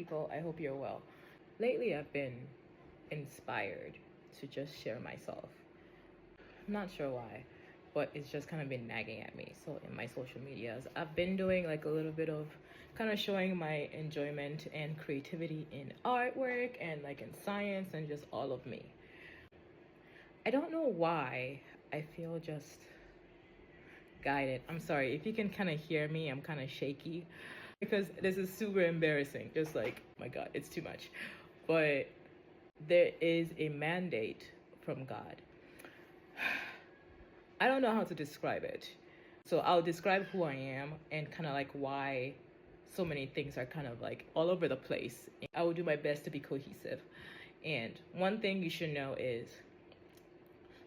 people? I hope you're well. Lately, I've been inspired to just share myself. I'm not sure why, but it's just kind of been nagging at me. So, in my social medias, I've been doing like a little bit of kind of showing my enjoyment and creativity in artwork and like in science and just all of me. I don't know why I feel just guided. I'm sorry if you can kind of hear me, I'm kind of shaky because this is super embarrassing. Just like, oh my God, it's too much. But there is a mandate from God. I don't know how to describe it. So I'll describe who I am and kind of like why so many things are kind of like all over the place. I will do my best to be cohesive. And one thing you should know is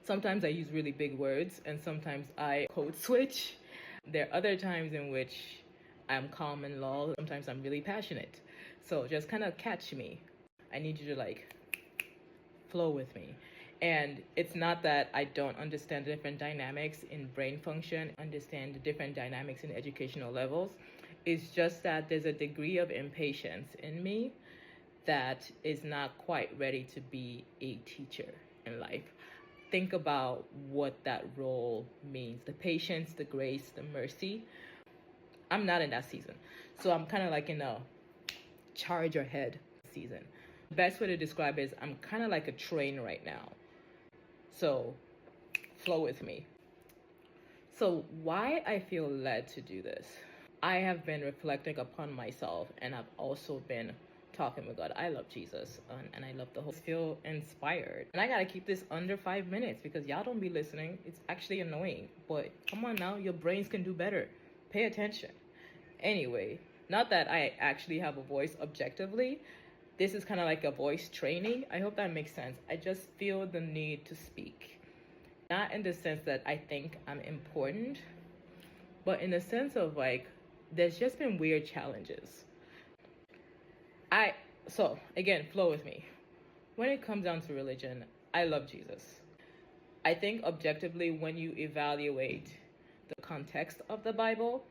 sometimes I use really big words and sometimes I code switch. There are other times in which I'm calm and lull. Sometimes I'm really passionate. So just kind of catch me. I need you to like flow with me. And it's not that I don't understand the different dynamics in brain function, understand the different dynamics in educational levels. It's just that there's a degree of impatience in me that is not quite ready to be a teacher in life. Think about what that role means, the patience, the grace, the mercy. I'm not in that season. So I'm kind of like in a charge ahead season. The best way to describe it is I'm kind of like a train right now. So flow with me. So why I feel led to do this? I have been reflecting upon myself and I've also been talking with God. I love Jesus and I love the whole feel inspired. And I gotta keep this under 5 minutes because y'all don't be listening. It's actually annoying. But come on now, your brains can do better. Pay attention. Anyway, not that I actually have a voice objectively. This is kind of like a voice training. I hope that makes sense. I just feel the need to speak. Not in the sense that I think I'm important, but in the sense of like, there's just been weird challenges. So again, flow with me. When it comes down to religion, I love Jesus. I think objectively, when you evaluate the context of the Bible,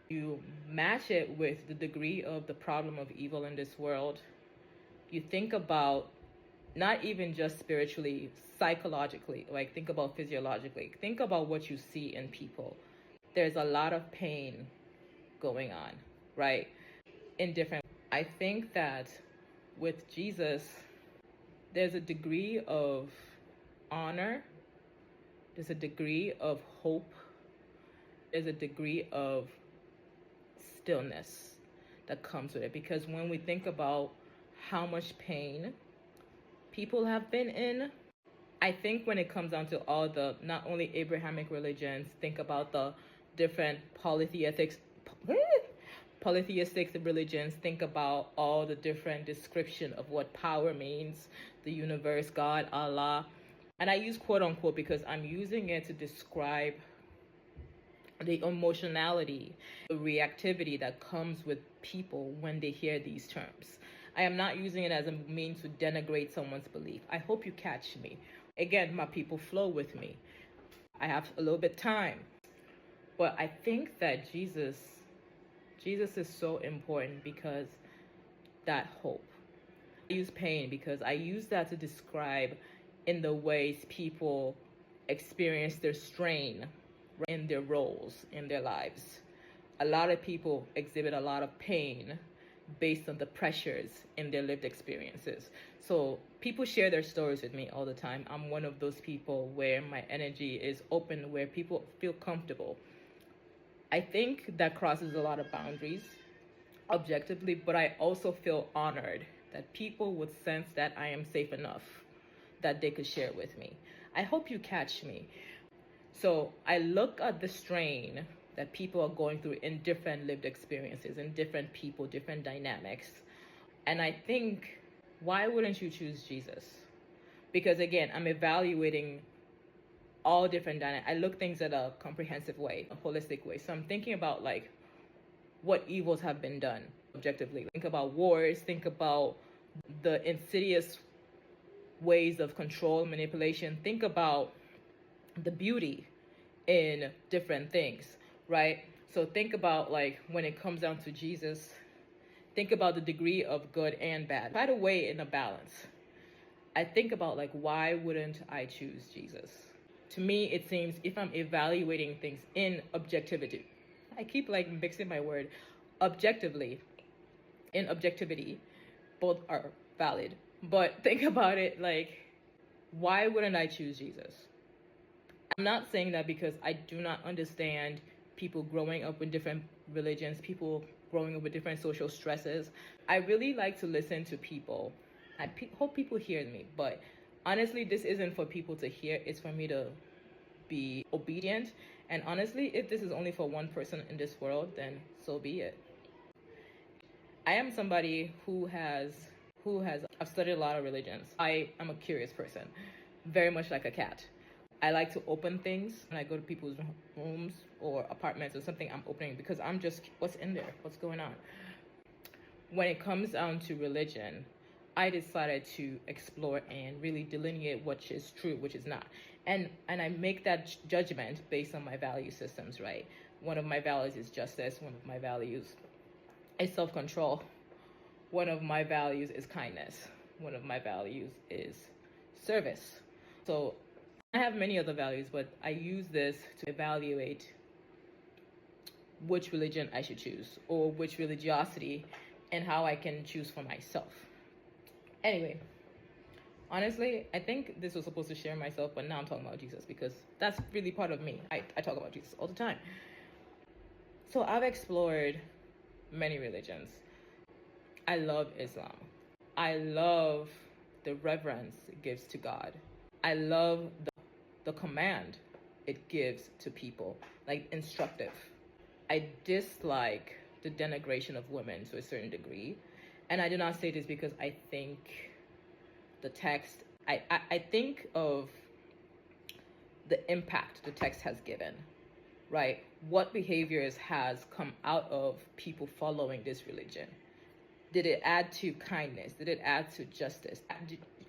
you match it with the degree of the problem of evil in this world. You think about not even just spiritually, psychologically, like think about physiologically. Think about what you see in people. There's a lot of pain going on, right? In different, I think that with Jesus, there's a degree of honor, there's a degree of hope, there's a degree of stillness that comes with it. Because when we think about how much pain people have been in, I think when it comes down to all the, not only Abrahamic religions, think about the different polytheistic religions, think about all the different description of what power means, the universe, God, Allah. And I use quote unquote because I'm using it to describe the emotionality, the reactivity that comes with people when they hear these terms. I am not using it as a means to denigrate someone's belief. I hope you catch me. Again, my people, flow with me. I have a little bit time. But I think that Jesus is so important because that hope. I use pain because I use that to describe in the ways people experience their strain in their roles, in their lives. A lot of people exhibit a lot of pain based on the pressures in their lived experiences. So people share their stories with me all the time. I'm one of those people where my energy is open, where people feel comfortable. I think that crosses a lot of boundaries objectively, but I also feel honored that people would sense that I am safe enough that they could share with me. I hope you catch me. So I look at the strain that people are going through in different lived experiences, in different people, different dynamics. And I think, why wouldn't you choose Jesus? Because again, I'm evaluating all different dynamics. I look things at a comprehensive way, a holistic way. So I'm thinking about like what evils have been done objectively. Think about wars, think about the insidious ways of control, manipulation. Think about the beauty in different things, right? So think about like when it comes down to Jesus, think about the degree of good and bad. Try to weigh in a balance. I think about like, why wouldn't I choose Jesus? To me, it seems if I'm evaluating things in objectivity, I keep like mixing my word, objectively, in objectivity, both are valid. But think about it like, why wouldn't I choose Jesus? I'm not saying that because I do not understand people growing up with different religions, people growing up with different social stresses. I really like to listen to people. I hope people hear me, but honestly, this isn't for people to hear. It's for me to be obedient. And honestly, if this is only for one person in this world, then so be it. I am somebody I've studied a lot of religions. I am a curious person, very much like a cat. I like to open things when I go to people's homes or apartments or something. I'm opening because I'm just, what's in there? What's going on? When it comes down to religion, I decided to explore and really delineate which is true, which is not. And I make that judgment based on my value systems, right? One of my values is justice. One of my values is self-control. One of my values is kindness. One of my values is service. So I have many other values, but I use this to evaluate which religion I should choose or which religiosity and how I can choose for myself. Anyway, honestly, I think this was supposed to share myself, but now I'm talking about Jesus because that's really part of me. I talk about Jesus all the time. So I've explored many religions. I love Islam. I love the reverence it gives to God. I love the command it gives to people, like instructive. I dislike the denigration of women to a certain degree. And I do not say this because I think the text, I think of the impact the text has given, right? What behaviors has come out of people following this religion? Did it add to kindness? Did it add to justice?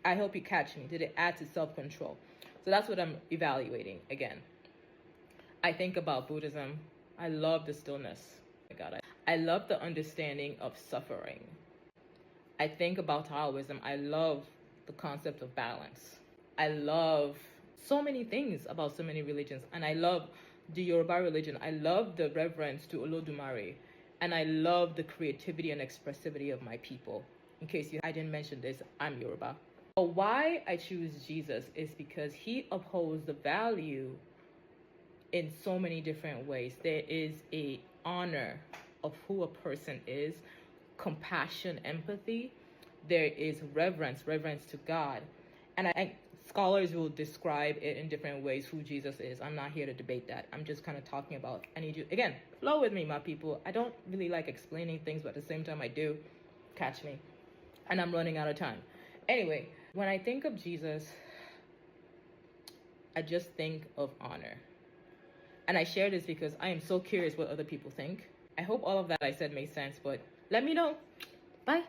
I hope you catch me. Did it add to self-control? So that's what I'm evaluating again. I think about Buddhism. I love the stillness. Oh my God, I love the understanding of suffering. I think about Taoism. I love the concept of balance. I love so many things about so many religions. And I love the Yoruba religion. I love the reverence to Olodumare. And I love the creativity and expressivity of my people. In case I didn't mention this, I'm Yoruba. But why I choose Jesus is because he upholds the value in so many different ways. There is a honor of who a person is, compassion, empathy. There is reverence to God. And scholars will describe it in different ways who Jesus is. I'm not here to debate that. I'm just kind of talking about, I need you, again, flow with me, my people. I don't really like explaining things, but at the same time I do. Catch me. And I'm running out of time. Anyway, when I think of Jesus, I just think of honor. And I share this because I am so curious what other people think. I hope all of that I said made sense, but let me know. Bye.